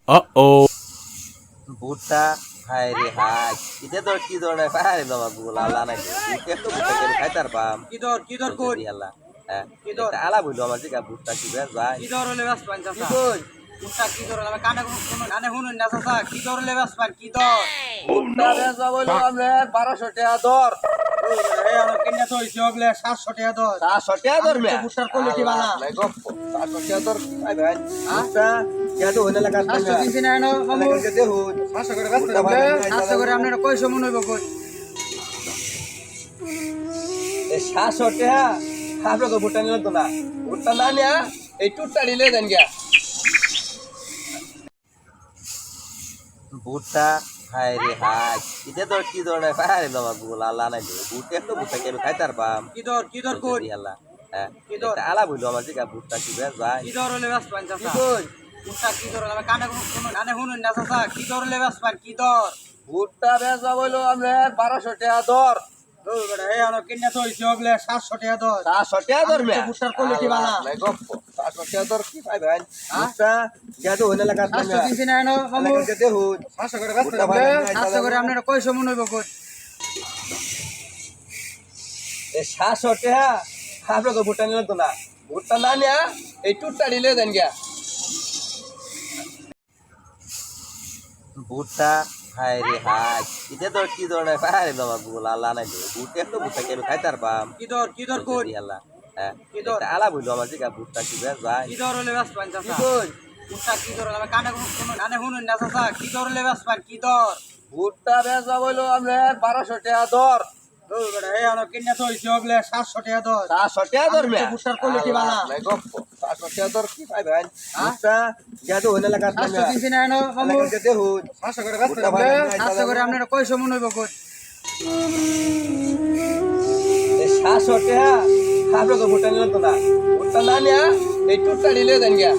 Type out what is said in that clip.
Uh-oh. ভুট্টা হায় রে হায় এটা তো কি ধরনের হায় বাবা গুলা আল্লাহ নাই ভুট্টা তো ভুট্টা কেন খাইতার পাম কি দর কই আল্লাহ হ্যাঁ কি দর? এটা আলা বইলো আমার জিগা ভুট্টা কি বেশ ভাই কি দর হলে বাস পান কি চাচা কই উঠা কি দর আমি কানে শুনুন কানে শুনুন না চাচা কি দর হলে বাস পান কি দর ভুট্টা বেশ বইলো আমরা 1200 টাকা দর এই আমার কিনে তো হইছে হবলে 700 টাকা দর 700 টাকা দর মে ভুট্টার কোয়ালিটি ভালো নাই গপ 700 টাকা দর ভাই ভাই ভুট্টা কেন হইনা লাগা 700 দিন না এনো মামু কেটে হুন 500 করে বাস ভুট্টা করে ভাই 500 করে আপনারা কইছো মনে হইব কই এই 700 টাকা আপনাকে ভুট্টা নিলেন তো না ভুট্টা না নিয়া এই টুটটা নিলে দেন গিয়া ভুট্টা হায় রে হায় এটা তো কি ধরনের হায় রে বাবা গুলা আল্লাহ নাই ভুট্টা তো ভুট্টা কেন খাইতার পাম কি দর কই আল্লাহ হ্যাঁ কি দর? এটা আলা বইলো আমার জিগা ভুট্টা কি বেশ ভাই কি দর হলে বাস পান কি চাচা কই উঠা কি দর আমি কানে শুনুন কানে শুনুন না চাচা কি দর হলে বাস পান কি দর ভুট্টা বেশ বইলো আমরা 1200 টাকা দর এই আমার কিনে তো হইছে হবলে 700 টাকা দর 700 টাকা দর মে ভুট্টার কোয়ালিটি ভালো নাই গপ 700 টাকা দর কি ভাই ভাই ভুট্টা কেন হইনা লাগা 500 দিন না এনো মামু কেটে হুন 500 করে বাস ভুট্টা ভাই করে 500 করে আপনারা কইছো মনে হইব কই এই 700 টাকা আপনাকে ভুট্টা নিলেন তো না ভুট্টা না নিয়া এই টুটটা নিলে দেন গিয়া ভুট্টা হায় রে হায় এটা তো কি ধরনের হায় রে বাবা গুলা আল্লাহ নাই ভুট্টা তো ভুট্টা কেন খাইতার পাম কি দর কই আল্লাহ হ্যাঁ কি দর? এটা আলা বইলো আমার জিগা ভুট্টা কি বেশ ভাই কি দর হলে বাস পান কি চাচা কই উঠা কি দর আমি কানে শুনুন কানে শুনুন না চাচা কি দর হলে বাস পান কি দর ভুট্টা বেশ বইলো আমরা 1200 টাকা দর এই আমার কিনে তো হইছে হবলে 700 টাকা দর 700 টাকা দর মে ভুট্টার কোয়ালিটি ভালো নাই গপ 700 টাকা দর কি ভাই ভাই ভুট্টা কেন হইনা লাগা 500 দিন না এনো মামু কেটে হুন 500 করে বাস ভুট্টা ভাই করে 500 করে আপনারা কইছো মনে হইব কই এই 700 টাকা আপনাকে ভুট্টা নিলেন তো না ভুট্টা না নিয়া এই টুটটা নিলে দেন গিয়া